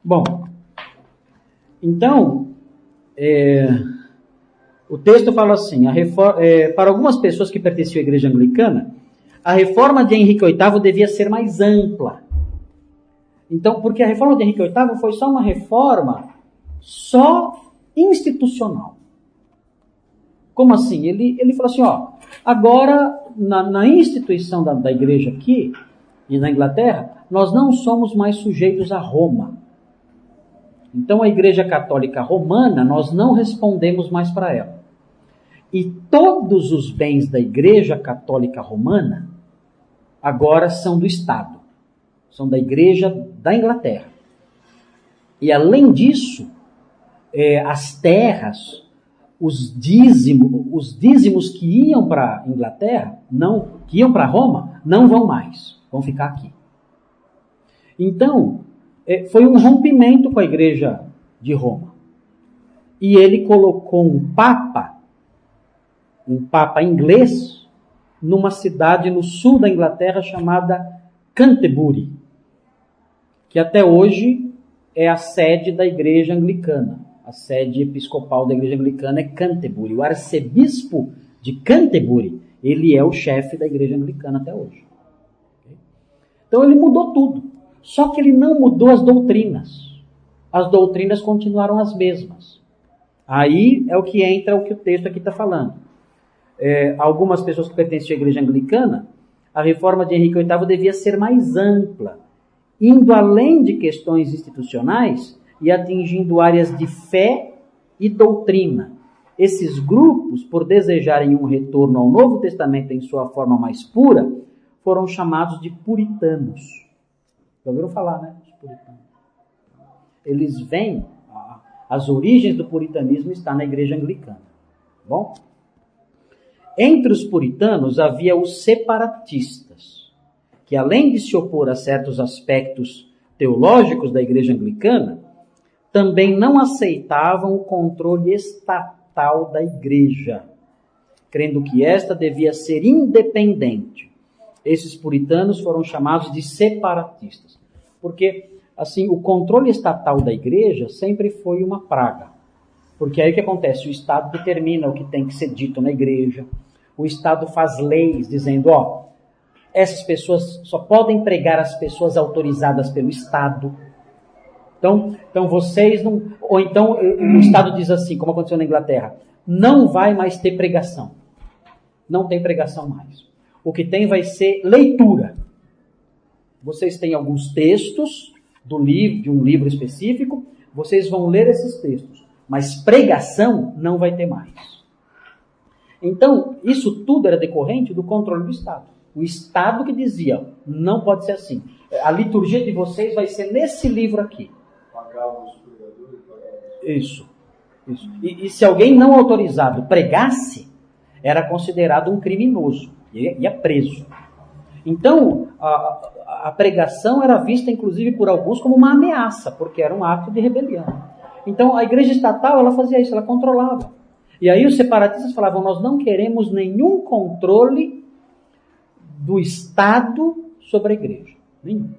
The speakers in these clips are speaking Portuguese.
Bom, então, o texto fala assim, para algumas pessoas que pertenciam à igreja anglicana, a reforma de Henrique VIII devia ser mais ampla. Então, porque a reforma de Henrique VIII foi só uma reforma só institucional. Como assim? Ele falou assim, agora na instituição da igreja aqui, e na Inglaterra, nós não somos mais sujeitos a Roma. Então a igreja católica romana, nós não respondemos mais para ela. E todos os bens da igreja católica romana, agora são do Estado. São da igreja da Inglaterra. E além disso, as terras, os dízimos que iam para a Inglaterra, que iam para Roma, não vão mais, vão ficar aqui. Então, foi um rompimento com a igreja de Roma. E ele colocou um papa inglês, numa cidade no sul da Inglaterra chamada Canterbury, que até hoje é a sede da igreja anglicana. A sede episcopal da igreja anglicana é Canterbury. O arcebispo de Canterbury, ele é o chefe da igreja anglicana até hoje. Então ele mudou tudo. Só que ele não mudou as doutrinas. As doutrinas continuaram as mesmas. Aí é o que entra o que o texto aqui está falando. Algumas pessoas que pertenciam à igreja anglicana, a reforma de Henrique VIII devia ser mais ampla, indo além de questões institucionais e atingindo áreas de fé e doutrina. Esses grupos, por desejarem um retorno ao Novo Testamento em sua forma mais pura, foram chamados de puritanos. Já ouviram falar, né? Os puritanos. Eles vêm, as origens do puritanismo estão na igreja anglicana. Bom? Entre os puritanos havia os separatistas, que além de se opor a certos aspectos teológicos da igreja anglicana, também não aceitavam o controle estatal da igreja, crendo que esta devia ser independente. Esses puritanos foram chamados de separatistas, porque assim, o controle estatal da igreja sempre foi uma praga. Porque aí o que acontece? O Estado determina o que tem que ser dito na igreja. O Estado faz leis dizendo, essas pessoas só podem pregar as pessoas autorizadas pelo Estado. Então vocês não... Ou então o Estado diz assim, como aconteceu na Inglaterra, não vai mais ter pregação. Não tem pregação mais. O que tem vai ser leitura. Vocês têm alguns textos de um livro específico, vocês vão ler esses textos. Mas pregação não vai ter mais. Então, isso tudo era decorrente do controle do Estado. O Estado que dizia, não pode ser assim. A liturgia de vocês vai ser nesse livro aqui. Pagava os pregadores? Isso. E se alguém não autorizado pregasse, era considerado um criminoso. Ia preso. Então, a pregação era vista, inclusive, por alguns como uma ameaça, porque era um ato de rebelião. Então, a igreja estatal, ela fazia isso, ela controlava. E aí os separatistas falavam, nós não queremos nenhum controle do Estado sobre a igreja. Nenhum.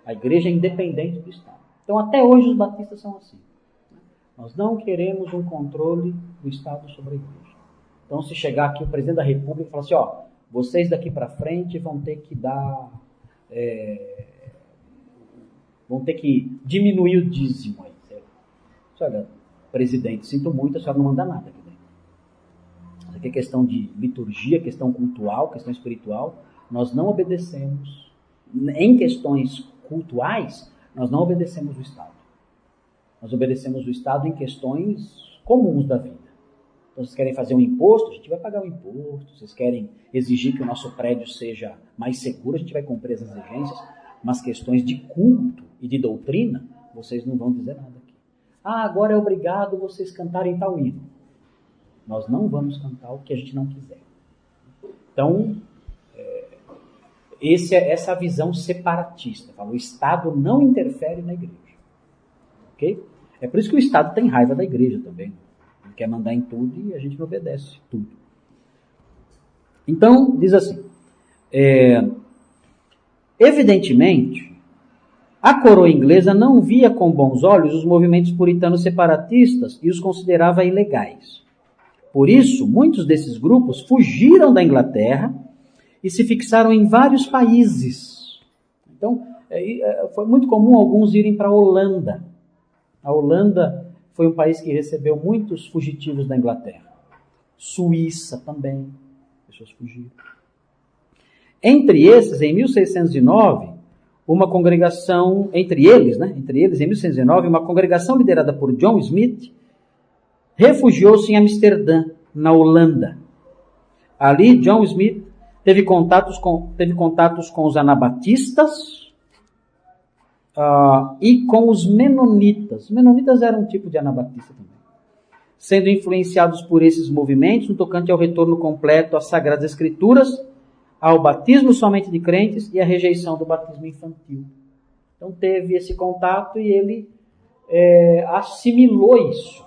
A igreja é independente do Estado. Então, até hoje os batistas são assim. Nós não queremos um controle do Estado sobre a igreja. Então, se chegar aqui o presidente da República e falar assim, vocês daqui para frente vão ter que dar... vão ter que diminuir o dízimo aí. Olha, presidente, sinto muito, a senhora não manda nada aqui dentro. Isso aqui é questão de liturgia, questão cultural, questão espiritual. Nós não obedecemos. Em questões cultuais, nós não obedecemos o Estado. Nós obedecemos o Estado em questões comuns da vida. Então, vocês querem fazer um imposto? A gente vai pagar o imposto. Vocês querem exigir que o nosso prédio seja mais seguro? A gente vai cumprir as exigências. Mas questões de culto e de doutrina, vocês não vão dizer nada aqui. Agora é obrigado vocês cantarem tal hino. Nós não vamos cantar o que a gente não quiser. Então, essa é a visão separatista. O Estado não interfere na igreja. Ok? É por isso que o Estado tem raiva da igreja também. Ele quer mandar em tudo e a gente não obedece tudo. Então, diz assim, evidentemente, A coroa inglesa não via com bons olhos os movimentos puritanos separatistas e os considerava ilegais. Por isso, muitos desses grupos fugiram da Inglaterra e se fixaram em vários países. Então, foi muito comum alguns irem para a Holanda. A Holanda foi um país que recebeu muitos fugitivos da Inglaterra. Suíça também, pessoas fugiram. Entre esses, em 1609, uma congregação, em 1609, uma congregação liderada por John Smith, refugiou-se em Amsterdã, na Holanda. Ali, John Smith teve contatos com os anabatistas e com os menonitas. Os menonitas eram um tipo de anabatista também. Sendo influenciados por esses movimentos no tocante ao retorno completo às Sagradas Escrituras, ao batismo somente de crentes e à rejeição do batismo infantil. Então teve esse contato e ele assimilou isso.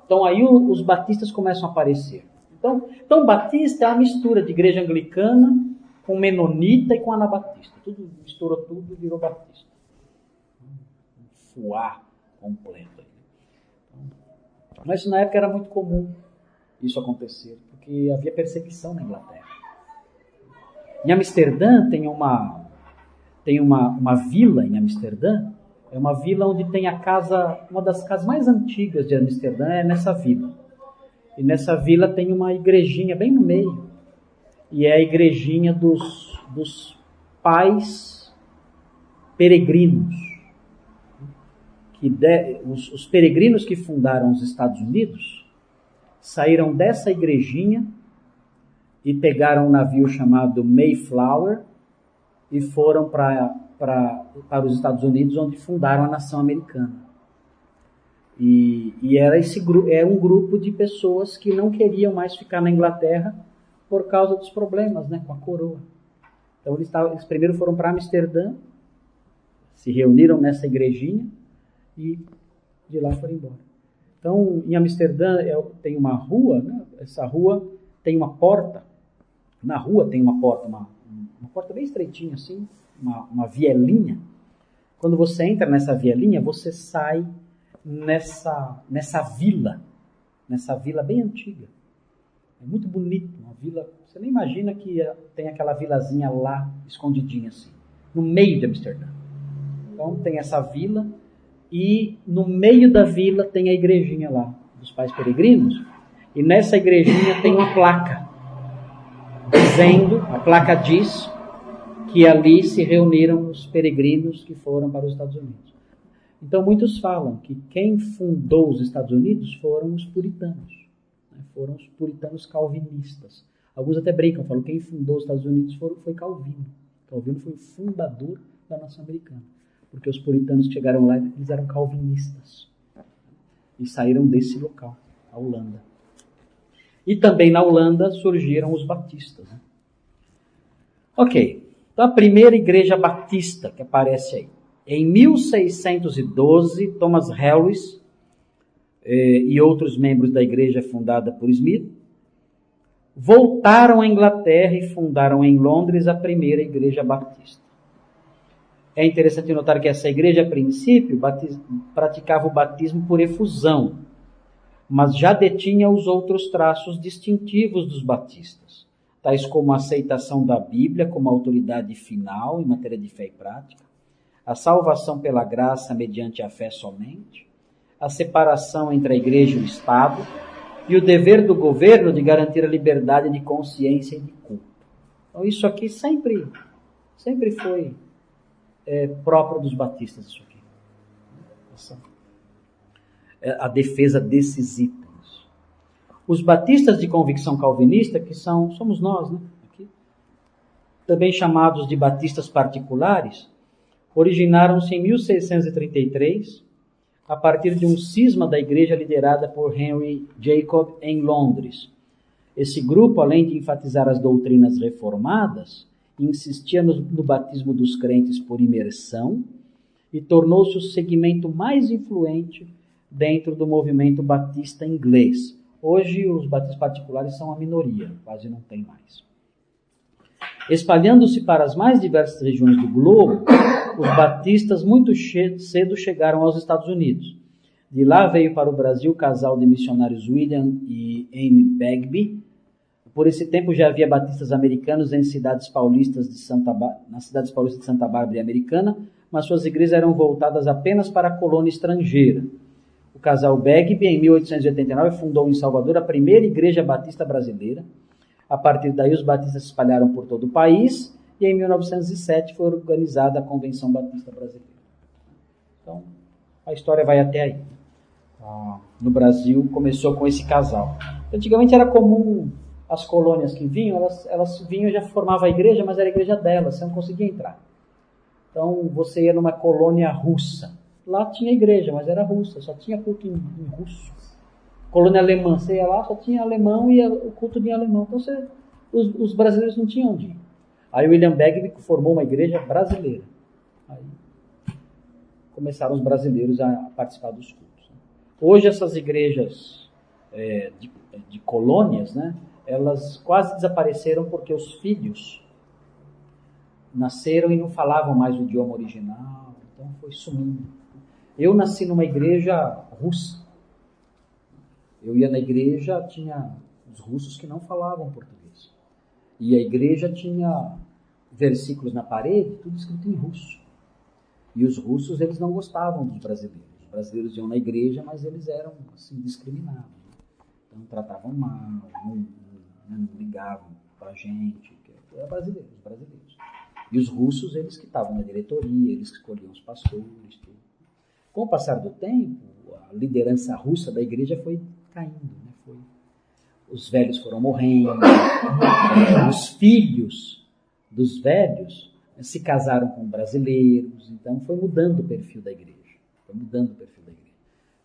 Então aí os batistas começam a aparecer. Então batista é uma mistura de igreja anglicana com menonita e com anabatista. Tudo misturou tudo e virou batista. Um fuá completo. Mas na época era muito comum isso acontecer, porque havia perseguição na Inglaterra. Em Amsterdã tem uma vila em Amsterdã, é uma vila onde tem a casa, uma das casas mais antigas de Amsterdã é nessa vila. E nessa vila tem uma igrejinha bem no meio, e é a igrejinha dos pais peregrinos. Os peregrinos que fundaram os Estados Unidos saíram dessa igrejinha e pegaram um navio chamado Mayflower e foram para os Estados Unidos, onde fundaram a nação americana. E era um grupo de pessoas que não queriam mais ficar na Inglaterra por causa dos problemas, né, com a coroa. Então eles primeiro foram para Amsterdã, se reuniram nessa igrejinha e de lá foram embora. Então, em Amsterdã tem uma rua, né? Essa rua tem uma porta. Na rua tem uma porta bem estreitinha assim, uma vielinha. Quando você entra nessa vielinha, você sai nessa vila bem antiga. É muito bonito, uma vila. Você nem imagina que tem aquela vilazinha lá escondidinha assim, no meio de Amsterdã. Então tem essa vila. E no meio da vila tem a igrejinha lá, dos pais peregrinos. E nessa igrejinha tem uma placa. A placa diz que ali se reuniram os peregrinos que foram para os Estados Unidos. Então muitos falam que quem fundou os Estados Unidos foram os puritanos. Né? Foram os puritanos calvinistas. Alguns até brincam, falam que quem fundou os Estados Unidos foi Calvino. Calvino foi o fundador da nação americana. Porque os puritanos que chegaram lá, eles eram calvinistas. E saíram desse local, a Holanda. E também na Holanda surgiram os batistas. Né? Ok, então a primeira igreja batista que aparece aí. Em 1612, Thomas Harris e outros membros da igreja fundada por Smith voltaram à Inglaterra e fundaram em Londres a primeira igreja batista. É interessante notar que essa igreja, a princípio, praticava o batismo por efusão, mas já detinha os outros traços distintivos dos batistas, tais como a aceitação da Bíblia como autoridade final em matéria de fé e prática, a salvação pela graça mediante a fé somente, a separação entre a igreja e o Estado e o dever do governo de garantir a liberdade de consciência e de culto. Então isso aqui sempre foi próprio dos batistas, isso aqui. A defesa desses itens. Os batistas de convicção calvinista, que somos nós, né? Aqui, também chamados de batistas particulares, originaram-se em 1633, a partir de um cisma da igreja liderada por Henry Jacob em Londres. Esse grupo, além de enfatizar as doutrinas reformadas, insistia no batismo dos crentes por imersão e tornou-se o segmento mais influente dentro do movimento batista inglês. Hoje os batistas particulares são a minoria, quase não tem mais. Espalhando-se para as mais diversas regiões do globo, os batistas muito cedo chegaram aos Estados Unidos. De lá veio para o Brasil o casal de missionários William e Amy Bagby. Por esse tempo já havia batistas americanos em cidades paulistas nas cidades paulistas de Santa Bárbara e Americana, mas suas igrejas eram voltadas apenas para a colônia estrangeira. O casal Bagby, em 1889, fundou em Salvador a primeira igreja batista brasileira. A partir daí, os batistas se espalharam por todo o país e em 1907 foi organizada a Convenção Batista Brasileira. Então, a história vai até aí. No Brasil, começou com esse casal. Antigamente era comum as colônias que vinham, elas vinham e já formavam a igreja, mas era a igreja delas, você não conseguia entrar. Então, você ia numa colônia russa. Lá tinha igreja, mas era russa, só tinha culto em russo. Colônia alemã, você ia lá, só tinha alemão e o culto em alemão. Então, os brasileiros não tinham onde ir. Aí o William Bagby formou uma igreja brasileira. Aí começaram os brasileiros a participar dos cultos. Hoje essas igrejas de colônias, né, elas quase desapareceram porque os filhos nasceram e não falavam mais o idioma original, então foi sumindo. Eu nasci numa igreja russa. Eu ia na igreja, tinha os russos que não falavam português. E a igreja tinha versículos na parede, tudo escrito em russo. E os russos, eles não gostavam dos brasileiros. Os brasileiros iam na igreja, mas eles eram assim, discriminados. Então tratavam mal, não ligavam para a gente. Eram brasileiros, os brasileiros. E os russos, eles que estavam na diretoria, eles que escolhiam os pastores. Tudo. Com o passar do tempo, a liderança russa da igreja foi caindo. Né? Os velhos foram morrendo, os filhos dos velhos se casaram com brasileiros, então foi mudando o perfil da igreja.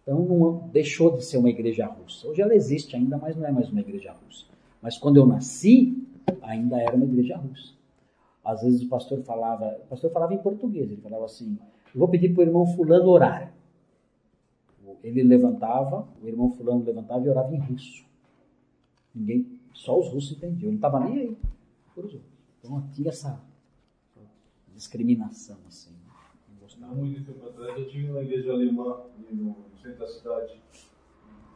Então não deixou de ser uma igreja russa. Hoje ela existe ainda, mas não é mais uma igreja russa. Mas quando eu nasci, ainda era uma igreja russa. Às vezes o pastor falava em português, ele falava assim, eu vou pedir para o irmão fulano orar. Ele levantava, o irmão fulano levantava e orava em russo. Só os russos entendiam, ele não estava nem aí por os outros. Então tinha essa discriminação assim. Não gostava. Muito tempo atrás eu tive uma igreja alemã no centro da cidade,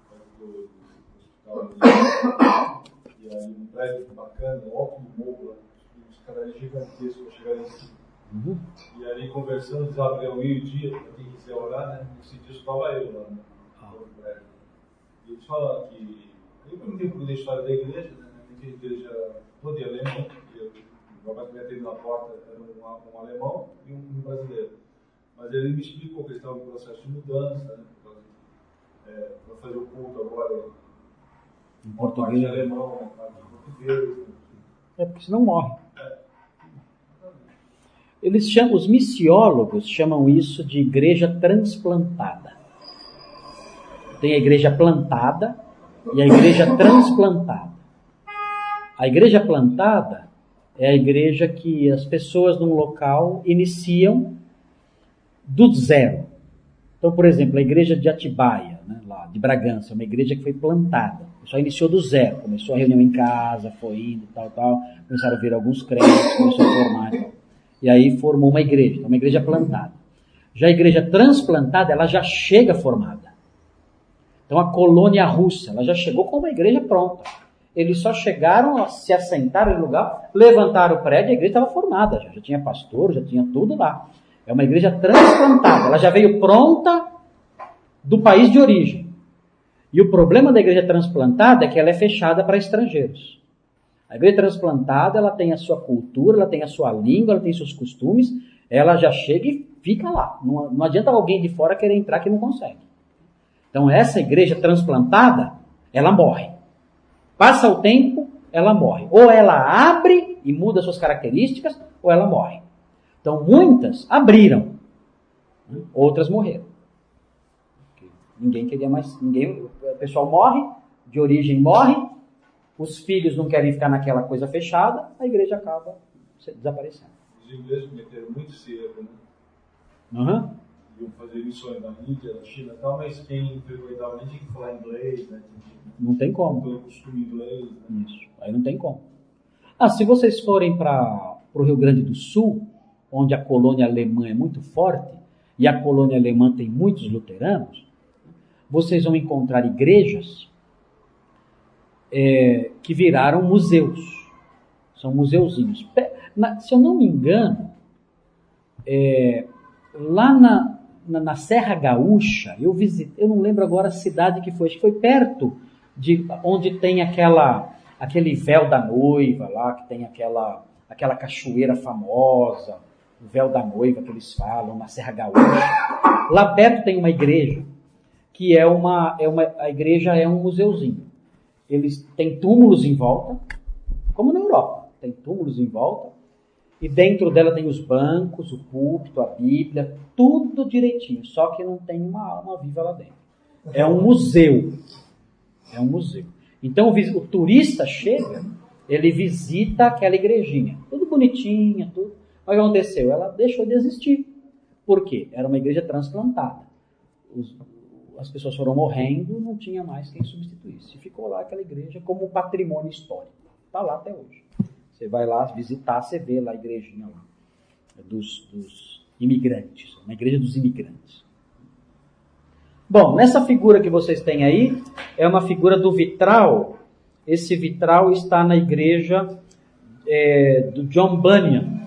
perto do hospital. E aí um prédio bacana, um alto morro lá, uns caras gigantescos para chegar em cima. Uhum. E ali conversando, eles abriam ao meio-dia, para quem quiser orar, né? Nesse dia estava eu lá no prédio. E eles falaram que. Eu perguntei um pouco da história da igreja, né? A igreja toda alemã, o rapaz que me atendeu na porta era um alemão e um brasileiro. Mas ele me explicou que eles estavam em processo de mudança, né? Para fazer o culto agora em português. Parte alemão, parte português. Porque senão morre. Os missiólogos chamam isso de igreja transplantada. Tem a igreja plantada e a igreja transplantada. A igreja plantada é a igreja que as pessoas num local iniciam do zero. Então, por exemplo, a igreja de Atibaia, né, lá de Bragança, é uma igreja que foi plantada. Só iniciou do zero. Começou a reunião em casa, foi indo, tal. Começaram a vir alguns crentes, começou a formar. E aí formou uma igreja. Então, uma igreja plantada. Já a igreja transplantada, ela já chega formada. Então, a colônia russa, ela já chegou com uma igreja pronta. Eles só chegaram, se assentaram no lugar, levantaram o prédio, a igreja estava formada. Já tinha pastor, já tinha tudo lá. É uma igreja transplantada. Ela já veio pronta do país de origem. E o problema da igreja transplantada é que ela é fechada para estrangeiros. A igreja transplantada, ela tem a sua cultura, ela tem a sua língua, ela tem seus costumes, ela já chega e fica lá. Não adianta alguém de fora querer entrar que não consegue. Então essa igreja transplantada, ela morre. Passa o tempo, ela morre. Ou ela abre e muda suas características, ou ela morre. Então muitas abriram, outras morreram. Ninguém queria mais, o pessoal morre, de origem morre, os filhos não querem ficar naquela coisa fechada, a igreja acaba desaparecendo. Os ingleses meteram muito cedo, né? Uhum. Iam fazer missões na Índia, na China e tal, mas quem frequentava nem tinha que falar inglês, né? Não tem como. Pelo costume inglês. Né? Isso, aí não tem como. Se vocês forem para o Rio Grande do Sul, onde a colônia alemã é muito forte, e a colônia alemã tem muitos luteranos, vocês vão encontrar igrejas que viraram museus. São museuzinhos. Se eu não me engano, lá na Serra Gaúcha, eu não lembro agora a cidade que foi, acho que foi perto de onde tem aquele véu da noiva lá, que tem aquela cachoeira famosa, o véu da noiva que eles falam, na Serra Gaúcha. Lá perto tem uma igreja, que a igreja é um museuzinho. Eles têm túmulos em volta, como na Europa, tem túmulos em volta, e dentro dela tem os bancos, o púlpito, a Bíblia, tudo direitinho, só que não tem uma alma viva lá dentro. É um museu. É um museu. Então o turista chega, ele visita aquela igrejinha, tudo bonitinha, tudo. Mas o que aconteceu? Ela deixou de existir. Por quê? Era uma igreja transplantada. As pessoas foram morrendo, não tinha mais quem substituísse. Ficou lá aquela igreja como patrimônio histórico. Está lá até hoje. Você vai lá visitar, você vê lá a igrejinha lá, dos imigrantes, uma igreja dos imigrantes. Bom, nessa figura que vocês têm aí, é uma figura do vitral. Esse vitral está na igreja do John Bunyan.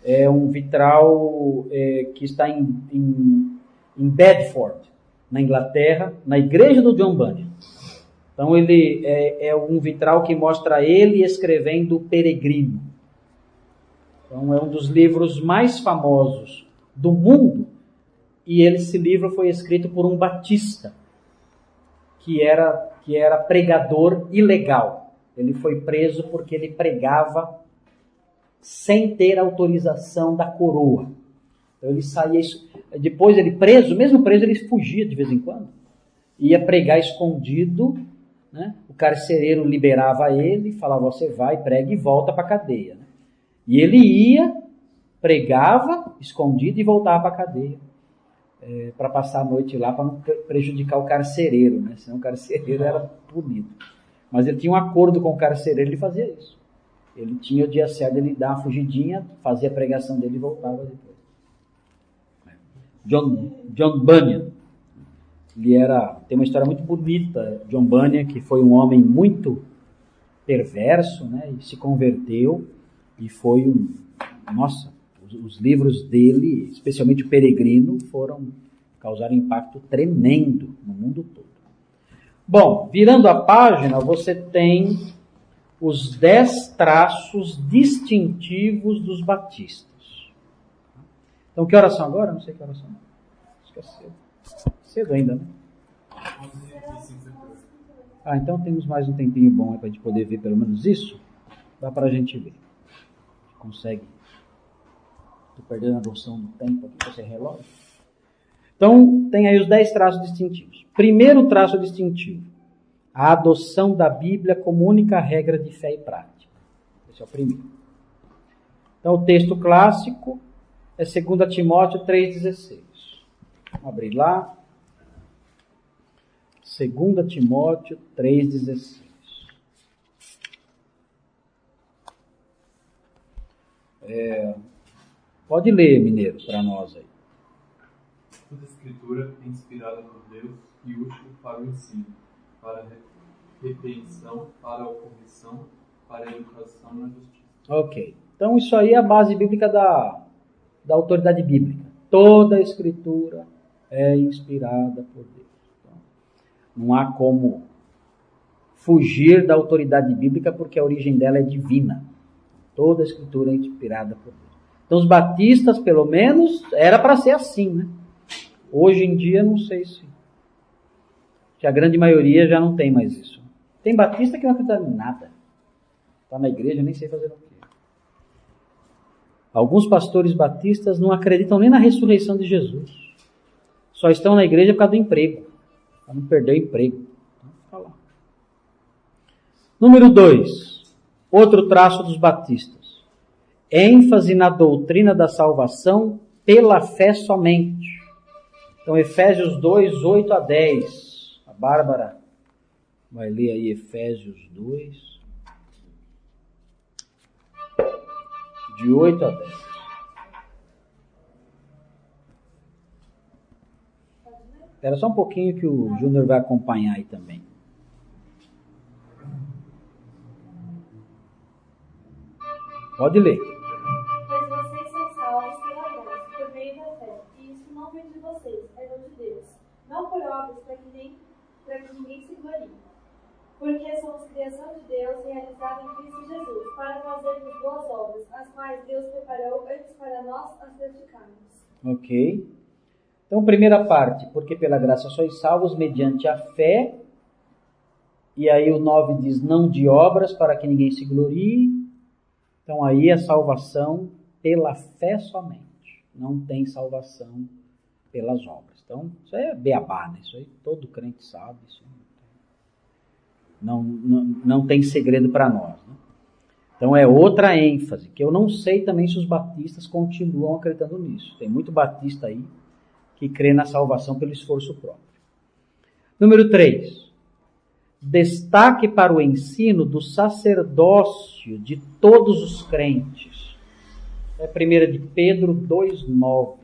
É um vitral que está em Bedford, na Inglaterra, na igreja do John Bunyan. Então ele é um vitral que mostra ele escrevendo O Peregrino. Então é um dos livros mais famosos do mundo, e esse livro foi escrito por um batista, que era pregador ilegal. Ele foi preso porque ele pregava sem ter autorização da coroa. Então ele saía, depois ele preso, mesmo preso ele fugia de vez em quando, ia pregar escondido, né? O carcereiro liberava ele, falava, você vai, prega e volta para a cadeia. Né? E ele ia, pregava escondido e voltava para a cadeia, para passar a noite lá, para não prejudicar o carcereiro, né? Senão o carcereiro era punido. Mas ele tinha um acordo com o carcereiro, ele fazia isso. Ele tinha o dia certo, ele dava uma fugidinha, fazia a pregação dele e voltava depois. John Bunyan. Tem uma história muito bonita, John Bunyan, que foi um homem muito perverso, né, e se converteu, e foi os livros dele, especialmente o Peregrino, causaram impacto tremendo no mundo todo. Bom, virando a página, você tem os 10 traços distintivos dos batistas. Então, que horas são agora? Não sei que horas são. Acho que é cedo. Cedo ainda, né? Então temos mais um tempinho bom para a gente poder ver pelo menos isso. Dá para a gente ver. Consegue. Estou perdendo a noção do tempo aqui, você relógio. Então, tem aí os 10 traços distintivos. Primeiro traço distintivo: a adoção da Bíblia como única regra de fé e prática. Esse é o primeiro. Então, o texto clássico é 2 Timóteo 3,16. Vamos abrir lá. 2 Timóteo 3,16. Pode ler, Mineiro, para nós aí. Toda escritura é inspirada por Deus e útil para o ensino, para a repreensão, para a correção, para a educação na justiça. Ok. Então isso aí é a base bíblica da autoridade bíblica. Toda a escritura é inspirada por Deus. Então, não há como fugir da autoridade bíblica, porque a origem dela é divina. Toda a escritura é inspirada por Deus. Então os batistas, pelo menos, era para ser assim, né? Hoje em dia, não sei se a grande maioria já não tem mais isso. Tem batista que não acredita em nada. Está na igreja, nem sei fazer o quê. Alguns pastores batistas não acreditam nem na ressurreição de Jesus. Só estão na igreja por causa do emprego. Para não perder o emprego. Então, fica lá. Número 2. Outro traço dos batistas. ênfase na doutrina da salvação pela fé somente. Então, Efésios 2, 8 a 10. A Bárbara vai ler aí Efésios 2, de 8 a 10. Espera só um pouquinho que o Júnior vai acompanhar aí também. Pode ler. Pois vocês são salvos pela graça, por meio da fé. E isso não vem de vocês, é dom de Deus. Não por obras, para que ninguém se glorie. Porque somos criação de Deus, realizada em Cristo Jesus, para fazermos boas obras, as quais Deus preparou antes para nós as praticarmos. Ok. Então, primeira parte, porque pela graça sois salvos mediante a fé. E aí o 9 diz, não de obras, para que ninguém se glorie. Então aí a salvação pela fé somente. Não tem salvação pelas obras. Então, isso é beabá, né? Isso aí todo crente sabe. Isso não tem segredo para nós. Né? Então é outra ênfase, que eu não sei também se os batistas continuam acreditando nisso. Tem muito batista aí que crê na salvação pelo esforço próprio. Número 3. Destaque para o ensino do sacerdócio de todos os crentes. É 1 de Pedro 2,9.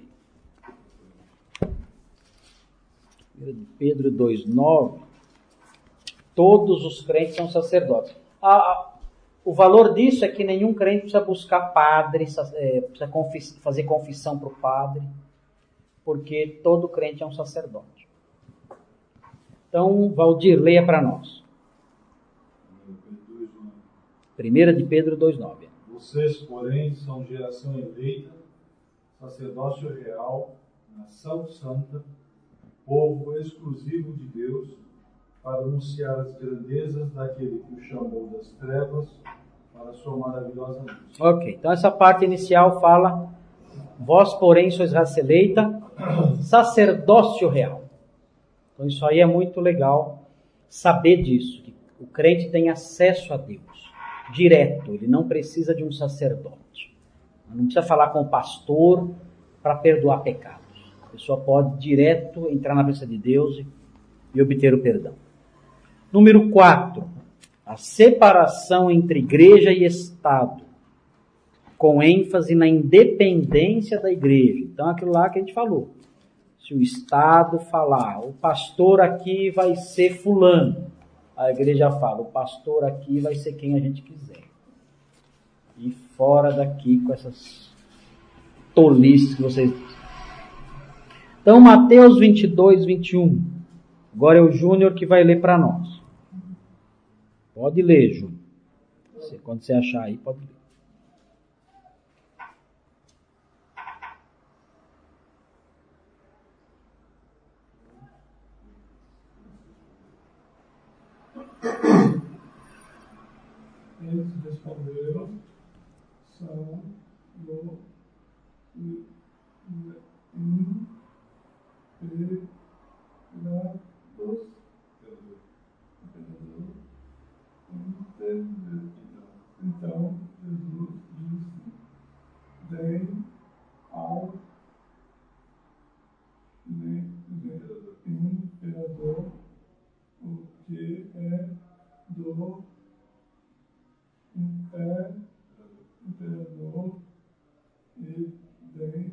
1 de Pedro 2,9. Todos os crentes são sacerdotes. O valor disso é que nenhum crente precisa buscar padre, precisa fazer confissão para o padre, porque todo crente é um sacerdote. Então, Valdir, leia para nós. 1 de Pedro 2,9. Vocês, porém, são geração eleita, sacerdócio real, nação santa, povo exclusivo de Deus, para anunciar as grandezas daquele que o chamou das trevas para a sua maravilhosa luz. Ok, então essa parte inicial fala, vós, porém, sois raça eleita, sacerdócio real. Então isso aí é muito legal saber disso, que o crente tem acesso a Deus, direto, ele não precisa de um sacerdote. Não precisa falar com o pastor para perdoar pecados. A pessoa pode direto entrar na presença de Deus e obter o perdão. Número 4, a separação entre igreja e Estado, com ênfase na independência da igreja. Então aquilo lá que a gente falou. Se o Estado falar, o pastor aqui vai ser fulano, a igreja fala, o pastor aqui vai ser quem a gente quiser. E fora daqui com essas tolices que vocês dizem. Então, Mateus 22, 21. Agora é o Júnior que vai ler para nós. Pode ler, Júnior. Quando você achar aí, pode ler. Eles responderam, são do Então Jesus disse, deem ao imperador o que é do imperador e deem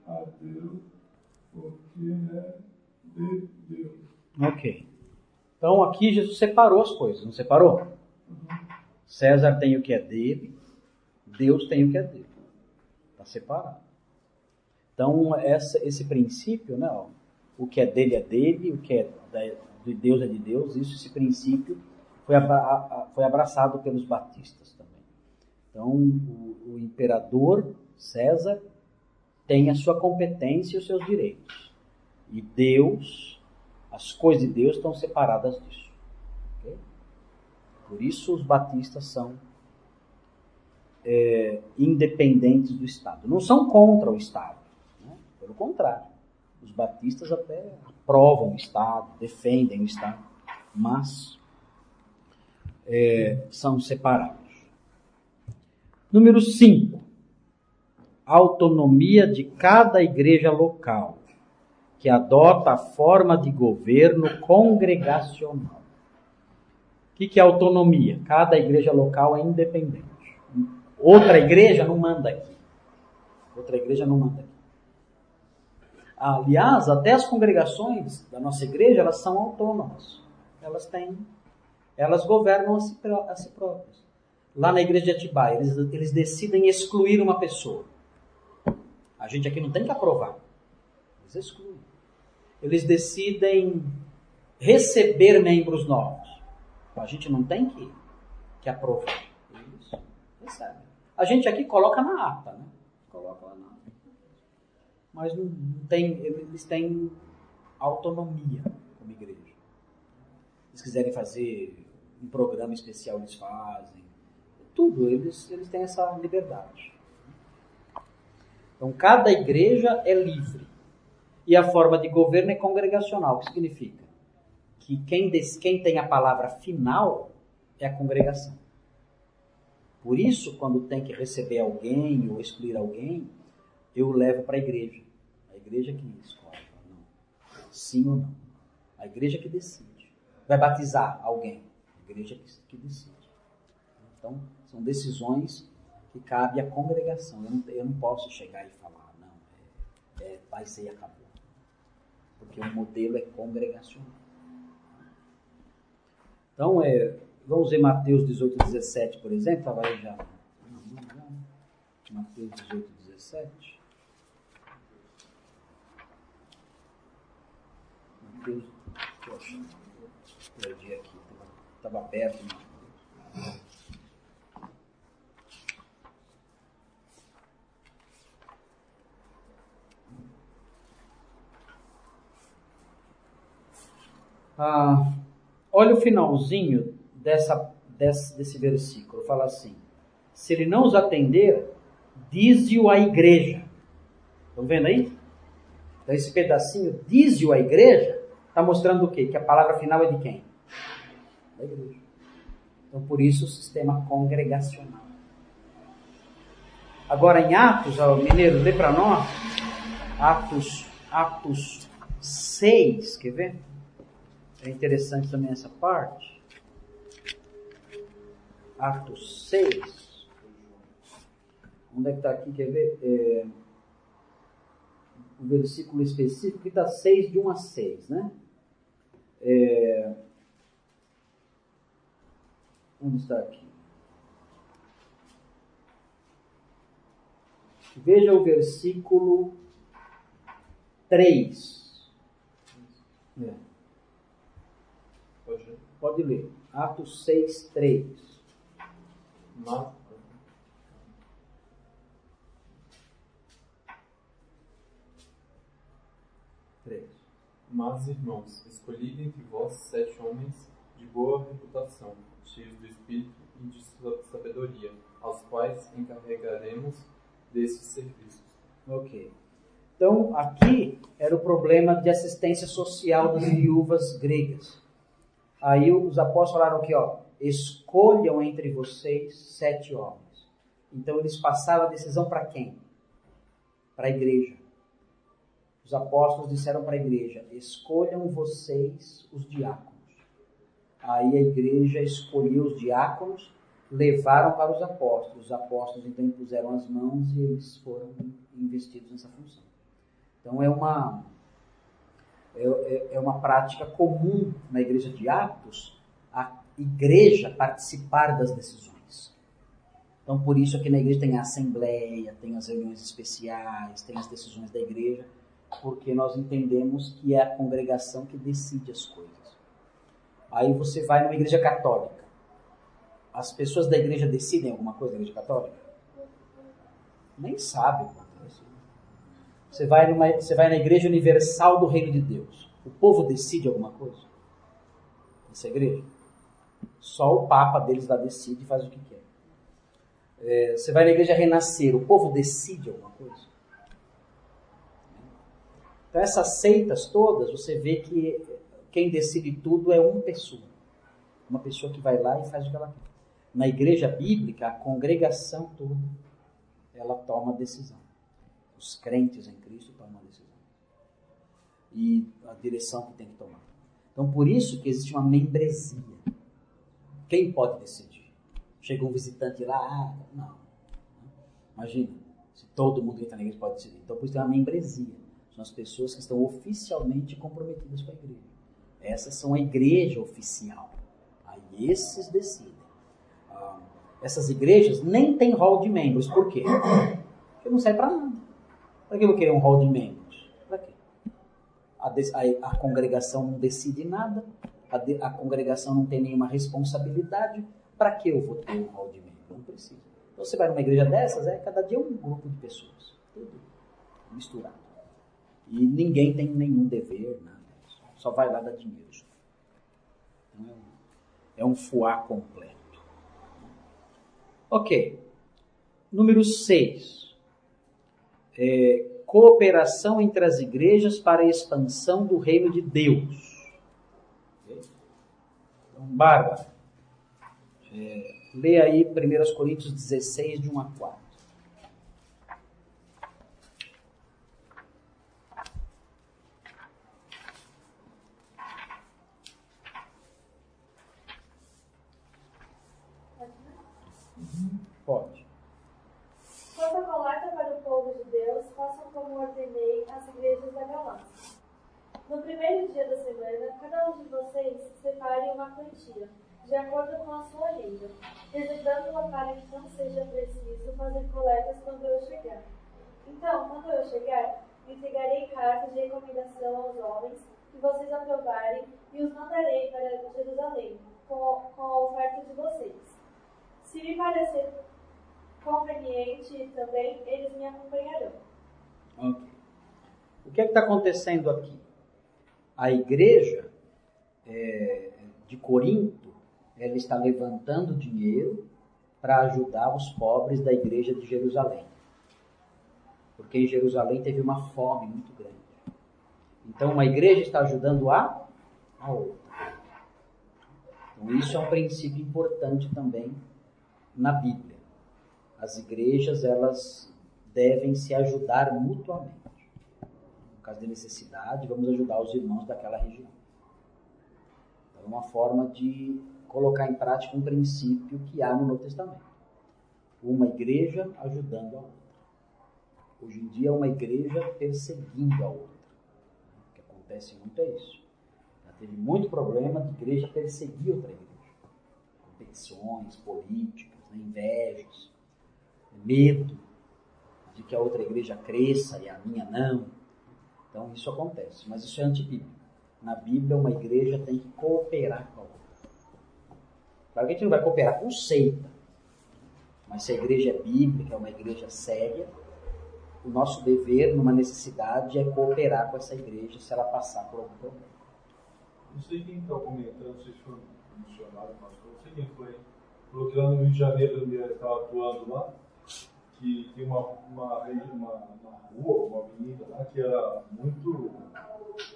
a Deus o que é de Deus. Ok. Então aqui Jesus separou as coisas, não separou? César tem o que é dele, Deus tem o que é dele. Está separado. Então esse princípio, né, ó, o que é dele, o que é de Deus é de Deus, esse princípio foi abraçado pelos batistas também. Então o imperador César tem a sua competência e os seus direitos. E Deus, as coisas de Deus estão separadas disso. Okay? Por isso os batistas são independentes do Estado. Não são contra o Estado. Né? Pelo contrário. Os batistas até aprovam o Estado, defendem o Estado. Mas são separados. Número 5. Autonomia de cada igreja local, que adota a forma de governo congregacional. O que é autonomia? Cada igreja local é independente. Outra igreja não manda aqui. Aliás, até as congregações da nossa igreja, elas são autônomas. Elas governam a si próprias. Lá na igreja de Atibaia, eles decidem excluir uma pessoa. A gente aqui não tem que aprovar. Eles excluem. Eles decidem receber membros novos. A gente não tem que aprovar. Eles recebem. A gente aqui coloca na ata, né? Coloca lá na ata. Mas não tem, eles têm autonomia como igreja. Se eles quiserem fazer um programa especial, eles fazem. Tudo, eles têm essa liberdade. Então, cada igreja é livre. E a forma de governo é congregacional. O que significa? Que quem tem a palavra final é a congregação. Por isso, quando tem que receber alguém ou excluir alguém, eu levo para a igreja. A igreja que escolhe. Não. Sim ou não. A igreja que decide. Vai batizar alguém. A igreja que decide. Então, são decisões que cabe à congregação. Eu não posso chegar e falar, não, vai ser e acabou. Porque o modelo é congregacional. Então, vamos ver Mateus 18, 17, por exemplo. Estava aí já. Mateus 18, 17. Mateus, poxa, perdi aqui. Estava aberto. Olha o finalzinho desse versículo. Fala assim: se ele não os atender, dize-o à igreja. Estão vendo aí? Então esse pedacinho, dize-o à igreja, está mostrando o quê? Que a palavra final é de quem? Da igreja. Então por isso o sistema congregacional. Agora em Atos, Mineiro, lê para nós. Atos 6, quer ver? É interessante também essa parte. Atos 6. Onde é que está aqui? Quer ver? O versículo específico que está 6, de 1 a 6, né? Onde está aqui? Veja o versículo 3. Pode ler. Atos 6, 3. Mas, irmãos, escolhi dentre vós 7 homens de boa reputação, cheios do Espírito e de sabedoria, aos quais encarregaremos desses serviços. Ok. Então, aqui era o problema de assistência social das viúvas gregas. Aí os apóstolos falaram aqui, escolham entre vocês 7 homens. Então eles passaram a decisão para quem? Para a igreja. Os apóstolos disseram para a igreja, escolham vocês os diáconos. Aí a igreja escolheu os diáconos, levaram para os apóstolos. Os apóstolos então impuseram as mãos e eles foram investidos nessa função. Então é uma prática comum na igreja de Atos, a igreja participar das decisões. Então, por isso aqui na igreja tem a assembleia, tem as reuniões especiais, tem as decisões da igreja, porque nós entendemos que é a congregação que decide as coisas. Aí você vai numa igreja católica. As pessoas da igreja decidem alguma coisa na igreja católica? Nem sabe. Você vai na Igreja Universal do Reino de Deus. O povo decide alguma coisa? Nessa igreja? Só o Papa deles lá decide e faz o que quer. Você vai na Igreja Renascer. O povo decide alguma coisa? Então essas seitas todas, você vê que quem decide tudo é uma pessoa. Uma pessoa que vai lá e faz o que ela quer. Na igreja bíblica, a congregação toda, ela toma a decisão. Os crentes em Cristo tomam a decisão. E a direção que tem que tomar. Então, por isso que existe uma membresia. Quem pode decidir? Chega um visitante lá, não. Imagina, se todo mundo que está na igreja pode decidir. Então, por isso tem uma membresia. São as pessoas que estão oficialmente comprometidas com a igreja. Essas são a igreja oficial. Aí esses decidem. Essas igrejas nem têm hall de membros. Por quê? Porque não serve para nada. Para que eu vou querer um hall de membros? Para quê? A congregação não decide nada. A congregação não tem nenhuma responsabilidade. Para que eu vou ter um hall de membros? Não precisa. Então você vai numa igreja dessas, cada dia um grupo de pessoas. Tudo misturado. E ninguém tem nenhum dever, nada. Só vai lá dar dinheiro. Então é um fuá completo. Ok. Número 6. Cooperação entre as igrejas para a expansão do reino de Deus. Okay? Então, Bárbara, lê aí 1 Coríntios 16, de 1 a 4. Pode. Quanto à coleta para o povo de Deus, façam como ordenei às igrejas da Galácia. No primeiro dia da semana, cada um de vocês separe uma quantia, de acordo com a sua renda, reservando-a para que não seja preciso fazer coletas quando eu chegar. Então, quando eu chegar, entregarei cartas de recomendação aos homens que vocês aprovarem e os mandarei para Jerusalém com a oferta de vocês. Se me parecer conveniente também, eles me acompanharão. Ok. O que é que está acontecendo aqui? A igreja de Corinto, ela está levantando dinheiro para ajudar os pobres da igreja de Jerusalém. Porque em Jerusalém teve uma fome muito grande. Então uma igreja está ajudando a outra. Então isso é um princípio importante também na Bíblia. As igrejas, elas devem se ajudar mutuamente. No caso de necessidade, vamos ajudar os irmãos daquela região. Então, é uma forma de colocar em prática um princípio que há no Novo Testamento. Uma igreja ajudando a outra. Hoje em dia, uma igreja perseguindo a outra. O que acontece muito é isso. Já teve muito problema de igreja perseguir outra igreja. Competições políticas, invejas, medo de que a outra igreja cresça e a minha não. Então isso acontece, mas isso é antibíblico. Na Bíblia, uma igreja tem que cooperar com a outra. Claro que a gente não vai cooperar com seita, mas se a igreja é bíblica, é uma igreja séria, o nosso dever, numa necessidade, é cooperar com essa igreja se ela passar por algum problema. Não sei quem está comentando, não sei se foi um missionário, pastor, não sei quem foi. Falou que lá no Rio de Janeiro, onde ele estava atuando lá, que tem uma rua, uma avenida lá, que era muito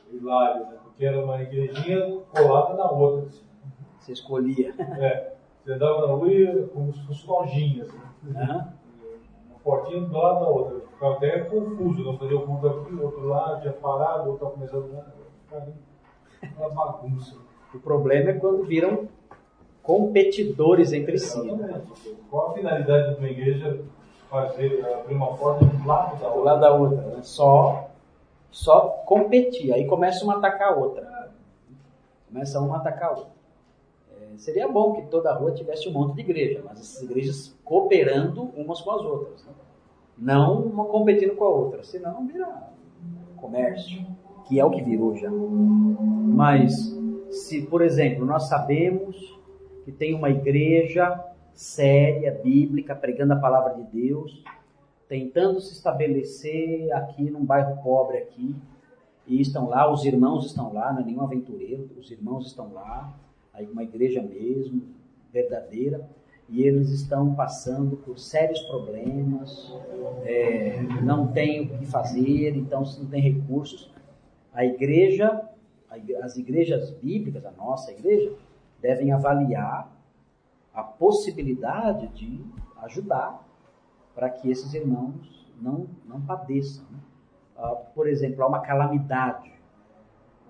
hilária, né? Porque era uma igrejinha colada na outra. Assim. Você escolhia. Você andava na rua e como se fosse lojinha, assim. Uma portinha do lado da outra. Eu ficava até confuso, não fazia o culto aqui, o outro lá, tinha parado, o outro estava começando lá. Uma bagunça. O problema é quando viram competidores entre si. Né? Qual a finalidade de uma igreja abrir uma porta do lado da outra? Né? Só competir. Aí começa uma a atacar a outra. Começa uma a atacar a outra. Seria bom que toda a rua tivesse um monte de igreja, mas essas igrejas cooperando umas com as outras. Né? Não uma competindo com a outra, senão vira comércio, que é o que virou já. Mas, se, por exemplo, nós sabemos que tem uma igreja séria, bíblica, pregando a palavra de Deus, tentando se estabelecer aqui num bairro pobre aqui, e estão lá, os irmãos estão lá, não é nenhum aventureiro, os irmãos estão lá, aí uma igreja mesmo, verdadeira, e eles estão passando por sérios problemas, não tem o que fazer, então se não tem recursos, as igrejas bíblicas, a nossa igreja, devem avaliar a possibilidade de ajudar para que esses irmãos não padeçam. Né? Por exemplo, há uma calamidade,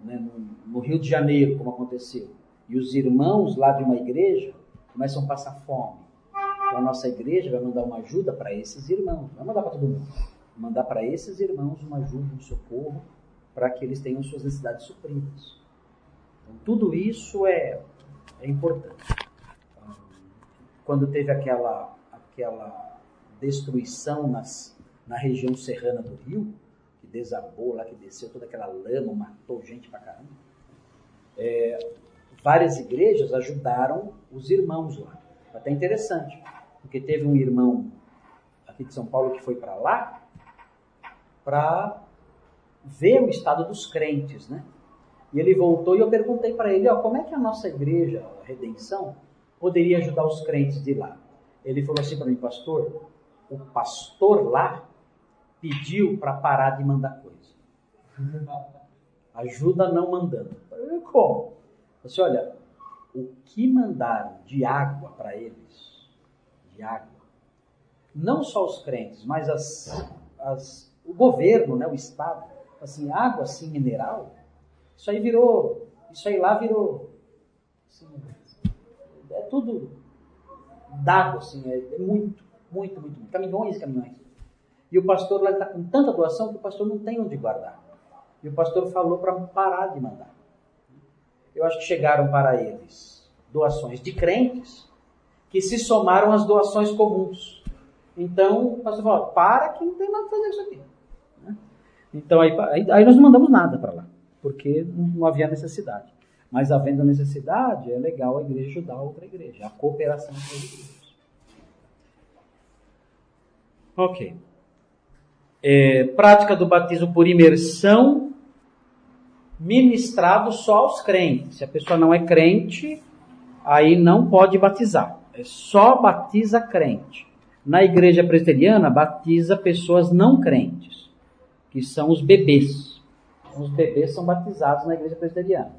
né, no Rio de Janeiro, como aconteceu, e os irmãos lá de uma igreja começam a passar fome. Então a nossa igreja vai mandar uma ajuda para esses irmãos, não vai mandar para todo mundo, mandar para esses irmãos uma ajuda, um socorro, para que eles tenham suas necessidades supridas. Então, tudo isso é importante. Quando teve aquela destruição na região serrana do Rio, que desabou lá, que desceu toda aquela lama, matou gente pra caramba, várias igrejas ajudaram os irmãos lá. Até interessante, porque teve um irmão aqui de São Paulo que foi para lá para ver o estado dos crentes, né? E ele voltou e eu perguntei para ele, como é que a nossa igreja, a Redenção, poderia ajudar os crentes de lá? Ele falou assim para mim, pastor, o pastor lá pediu para parar de mandar coisa. Ajuda não mandando. Eu, como? Eu disse, olha, o que mandaram de água para eles, de água, não só os crentes, mas o governo, né, o Estado, assim, água assim, mineral, isso aí lá virou, assim, é tudo dado, assim, é muito, muito, muito, caminhões e caminhões. E o pastor lá está com tanta doação que o pastor não tem onde guardar. E o pastor falou para parar de mandar. Eu acho que chegaram para eles doações de crentes que se somaram às doações comuns. Então, o pastor falou, para que não tem nada para fazer isso aqui. Então, aí nós não mandamos nada para lá, porque não havia necessidade. Mas havendo necessidade, é legal a igreja ajudar a outra igreja, a cooperação entre as igrejas. Ok. Prática do batismo por imersão, ministrado só aos crentes. Se a pessoa não é crente, aí não pode batizar. Só batiza crente. Na igreja presbiteriana, batiza pessoas não crentes, que são os bebês. Os bebês são batizados na igreja presbiteriana.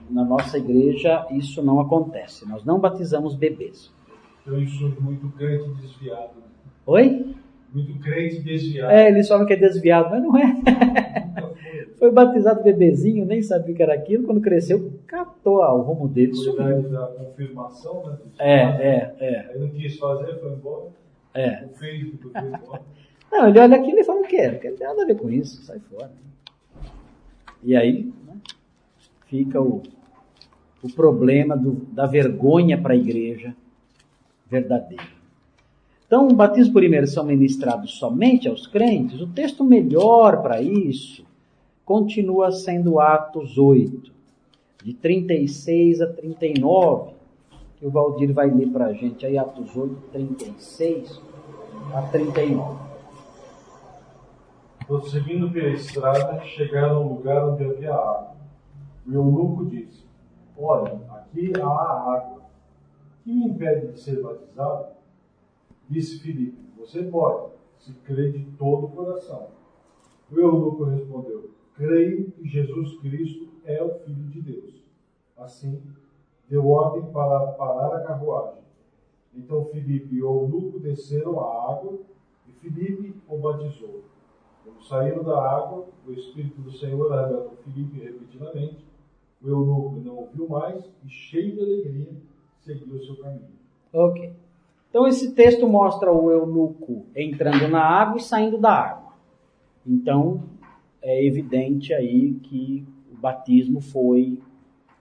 Na nossa igreja, isso não acontece. Nós não batizamos bebês. Então, isso é muito crente desviado. Oi? Muito crente desviado. Eles falam que é desviado, mas não é. Foi batizado bebezinho, nem sabia o que era aquilo. Quando cresceu, catou o rumo dele. Verdade da confirmação, né? Aí não quis fazer, foi embora. O feio foi embora. Não, ele olha aquilo e fala o quê? Não tem nada a ver com isso, sai fora. E aí, né, fica o problema da vergonha para a igreja verdadeira. Então, o batismo por imersão ministrado somente aos crentes, o texto melhor para isso continua sendo Atos 8, de 36 a 39, que o Valdir vai ler para a gente aí, Atos 8, 36 a 39. Prosseguindo pela estrada, chegaram ao lugar onde havia água. O eunuco disse, olha, aqui há água. O que me impede de ser batizado? Disse Filipe, você pode, se crê de todo o coração. O eunuco respondeu, creio que Jesus Cristo é o Filho de Deus. Assim, deu ordem para parar a carruagem. Então Filipe e o eunuco desceram à água e Filipe o batizou. Quando saíram da água, o Espírito do Senhor arrebatou Filipe repetidamente. O eunuco não ouviu mais e, cheio de alegria, seguiu o seu caminho. Ok. Então esse texto mostra o eunuco entrando na água e saindo da água. Então é evidente aí que o batismo foi,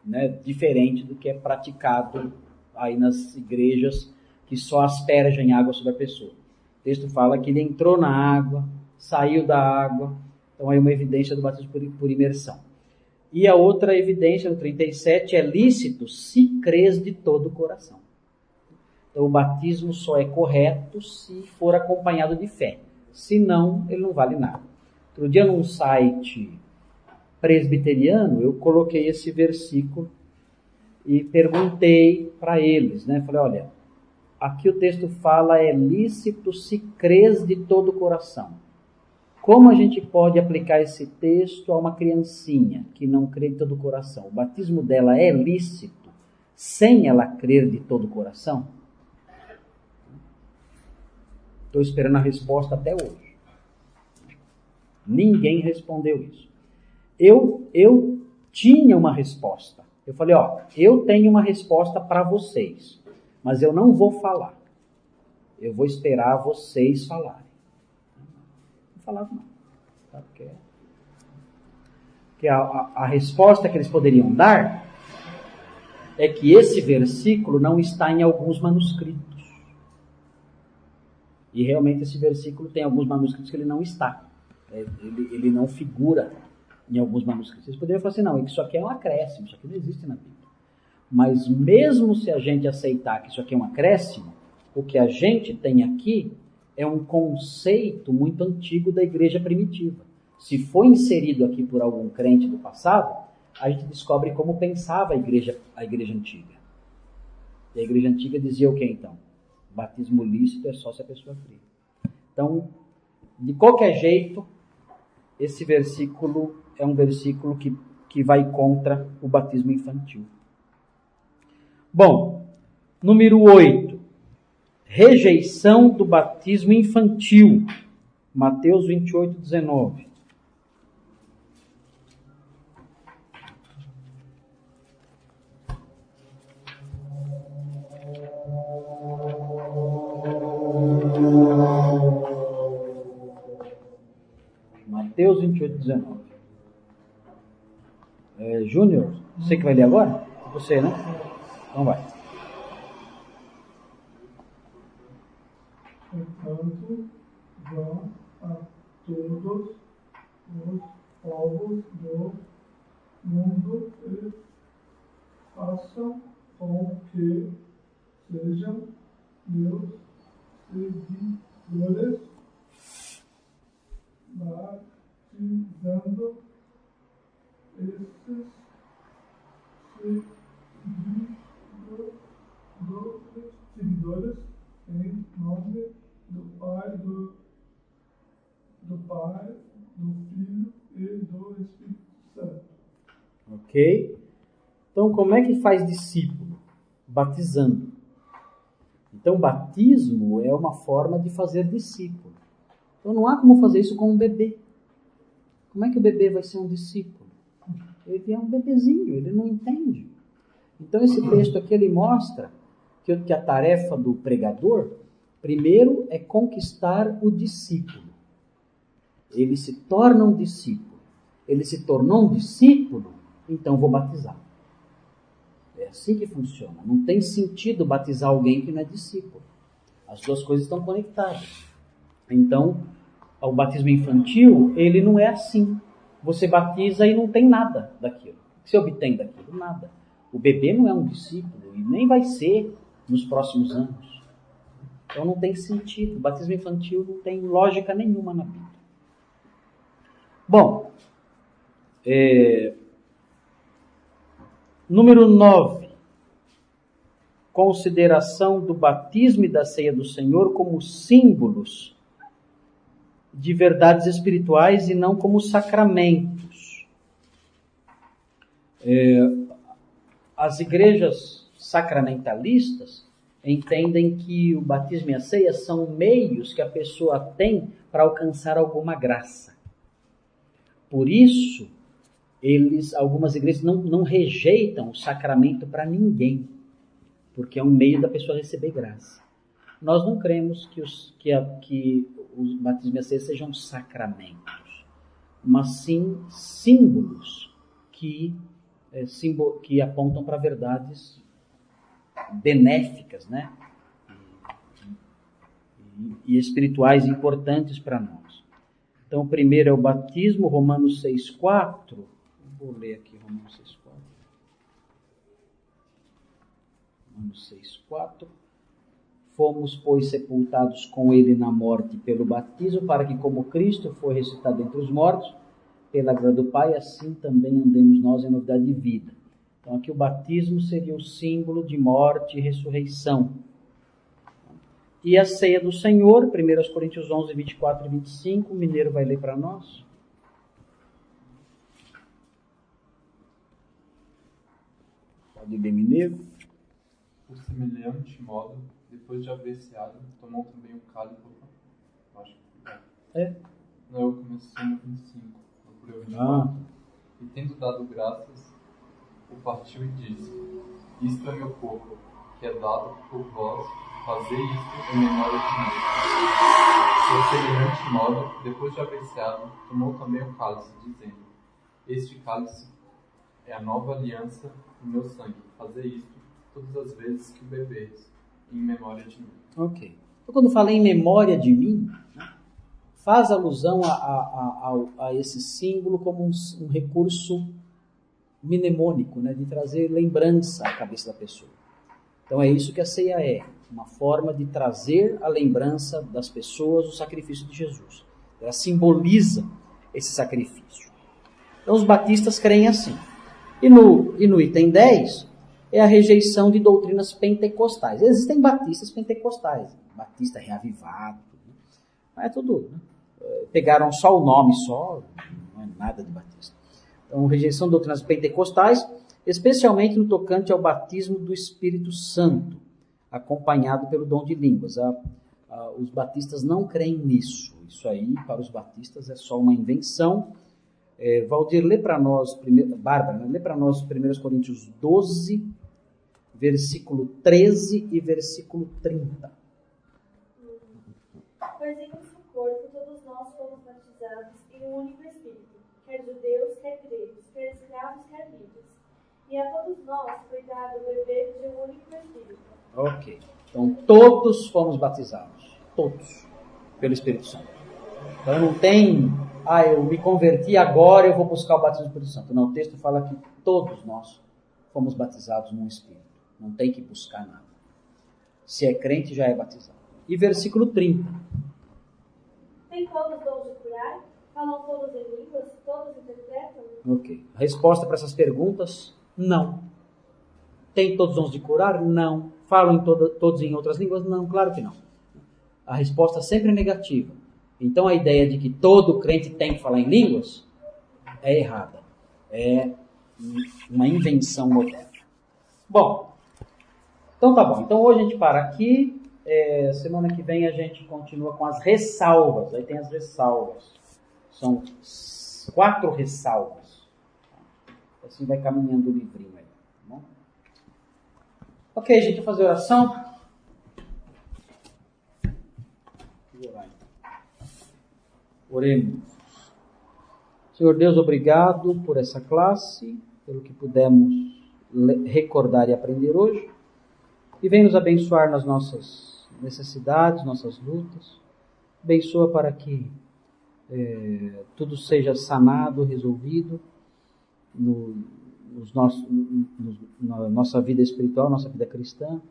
né, diferente do que é praticado aí nas igrejas que só aspergem água sobre a pessoa. O texto fala que ele entrou na água, saiu da água, então é uma evidência do batismo por imersão. E a outra evidência, no 37, é lícito se crês de todo o coração. Então o batismo só é correto se for acompanhado de fé. Se não, ele não vale nada. Outro dia num site presbiteriano, eu coloquei esse versículo e perguntei para eles, né? Falei, olha, aqui o texto fala é lícito se crês de todo o coração. Como a gente pode aplicar esse texto a uma criancinha que não crê de todo o coração? O batismo dela é lícito sem ela crer de todo o coração? Estou esperando a resposta até hoje. Ninguém respondeu isso. Eu tinha uma resposta. Eu falei, eu tenho uma resposta para vocês, mas eu não vou falar. Eu vou esperar vocês falarem. falavam não. Tá? Porque a resposta que eles poderiam dar é que esse versículo não está em alguns manuscritos. E realmente esse versículo tem alguns manuscritos que ele não está. Ele não figura em alguns manuscritos. Vocês poderiam falar assim, não, isso aqui é um acréscimo, isso aqui não existe na Bíblia. Mas mesmo se a gente aceitar que isso aqui é um acréscimo, o que a gente tem aqui é um conceito muito antigo da igreja primitiva. Se foi inserido aqui por algum crente do passado, a gente descobre como pensava a igreja antiga. E a igreja antiga dizia o que então? Batismo lícito é só se a pessoa crê. Então, de qualquer jeito, esse versículo é um versículo que vai contra o batismo infantil. Bom, número 8. Rejeição do batismo infantil. Mateus 28, 19. Mateus 28, 19. Júnior, você que vai ler agora? Você, né? Então vai. Portanto, vão a todos os povos do mundo e façam com que sejam meus seguidores, batizando esses seguidores em nome do Pai, do Filho e do Espírito Santo. Ok? Então, como é que faz discípulo? Batizando. Então, batismo é uma forma de fazer discípulo. Então, não há como fazer isso com um bebê. Como é que o bebê vai ser um discípulo? Ele é um bebezinho, ele não entende. Então, esse texto aqui, ele mostra que a tarefa do pregador, primeiro, é conquistar o discípulo. Ele se torna um discípulo. Ele se tornou um discípulo, então vou batizar. É assim que funciona. Não tem sentido batizar alguém que não é discípulo. As duas coisas estão conectadas. Então, o batismo infantil, ele não é assim. Você batiza e não tem nada daquilo. O que você obtém daquilo? Nada. O bebê não é um discípulo e nem vai ser nos próximos anos. Então não tem sentido. O batismo infantil não tem lógica nenhuma na Bíblia. Bom, número 9. Consideração do batismo e da ceia do Senhor como símbolos de verdades espirituais e não como sacramentos. As igrejas sacramentalistas entendem que o batismo e a ceia são meios que a pessoa tem para alcançar alguma graça. Por isso, algumas igrejas não rejeitam o sacramento para ninguém, porque é um meio da pessoa receber graça. Nós não cremos que os batismo e a ceia sejam sacramentos, mas sim símbolos que apontam para verdades benéficas, né? E espirituais importantes para nós. Então, o primeiro é o batismo, Romanos 6,4. Vou ler aqui Romanos 6,4. Romanos 6,4. Fomos, pois, sepultados com ele na morte pelo batismo, para que, como Cristo foi ressuscitado entre os mortos, pela glória do Pai, assim também andemos nós em novidade de vida. Então, aqui o batismo seria o símbolo de morte e ressurreição. E a ceia do Senhor, 1 Coríntios 11, 24 e 25, o Mineiro vai ler para nós. Pode ler, Mineiro. Por semelhante modo, depois de haver ceado, tomou também o cálice. Acho que não, eu comecei no 25, procurei o 24. E tendo dado graças, o partiu e disse: Isto é meu corpo, que é dado por vós, Fazei isto em memória de mim. Por semelhante modo, depois de haver ceado, tomou também o cálice, dizendo: Este cálice é a nova aliança no meu sangue. Fazei isto todas as vezes que o beberes, em memória de mim. Ok. Então, quando fala em memória de mim, faz alusão a esse símbolo como um recurso mnemônico, né, de trazer lembrança à cabeça da pessoa. Então é isso que a ceia é, uma forma de trazer a lembrança das pessoas o sacrifício de Jesus. Ela simboliza esse sacrifício. Então os batistas creem assim. E no item 10 é a rejeição de doutrinas pentecostais. Existem batistas pentecostais, batista reavivado, mas é tudo, né? Pegaram só o nome só, não é nada de batista. Então, rejeição de doutrinas pentecostais, especialmente no tocante ao batismo do Espírito Santo, acompanhado pelo dom de línguas. Os batistas não creem nisso. Isso aí, para os batistas, é só uma invenção. Valdir, lê para nós, Bárbara, lê para nós 1 Coríntios 12, versículo 13 e versículo 30. Pois em um só corpo todos nós fomos batizados em um único Espírito, quer judeus, quer gregos, quer escravos, quer livres. E a todos nós foi dado beber de um único Espírito. Ok. Então, todos fomos batizados. Todos. Pelo Espírito Santo. Então, não tem... eu me converti agora, eu vou buscar o batismo do Espírito Santo. Não, o texto fala que todos nós fomos batizados num Espírito. Não tem que buscar nada. Se é crente, já é batizado. E versículo 30. Tem todos dons de curar? Falam todos em línguas? Todos interpretam? Ok. A resposta para essas perguntas, não. Tem todos os dons de curar? Não. Falam todos em outras línguas? Não, claro que não. A resposta sempre é negativa. Então a ideia de que todo crente tem que falar em línguas é errada. É uma invenção moderna. Bom, então tá bom. Então hoje a gente para aqui. Semana que vem a gente continua com as ressalvas. Aí tem as ressalvas. São 4 ressalvas. Assim vai caminhando o livrinho aí. Tá bom? Ok, gente, vou fazer oração. Oremos. Senhor Deus, obrigado por essa classe, pelo que pudemos recordar e aprender hoje. E vem nos abençoar nas nossas necessidades, nossas lutas. Abençoa para que tudo seja sanado, resolvido na nossa vida espiritual, nossa vida cristã.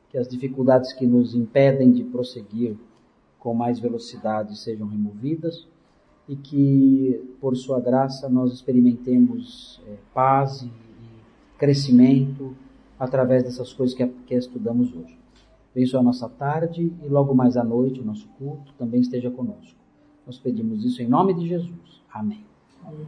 Que as dificuldades que nos impedem de prosseguir com mais velocidade sejam removidas e que, por sua graça, nós experimentemos paz e crescimento através dessas coisas que estudamos hoje. Abençoe a nossa tarde e logo mais à noite o nosso culto também esteja conosco. Nós pedimos isso em nome de Jesus. Amém. Amém.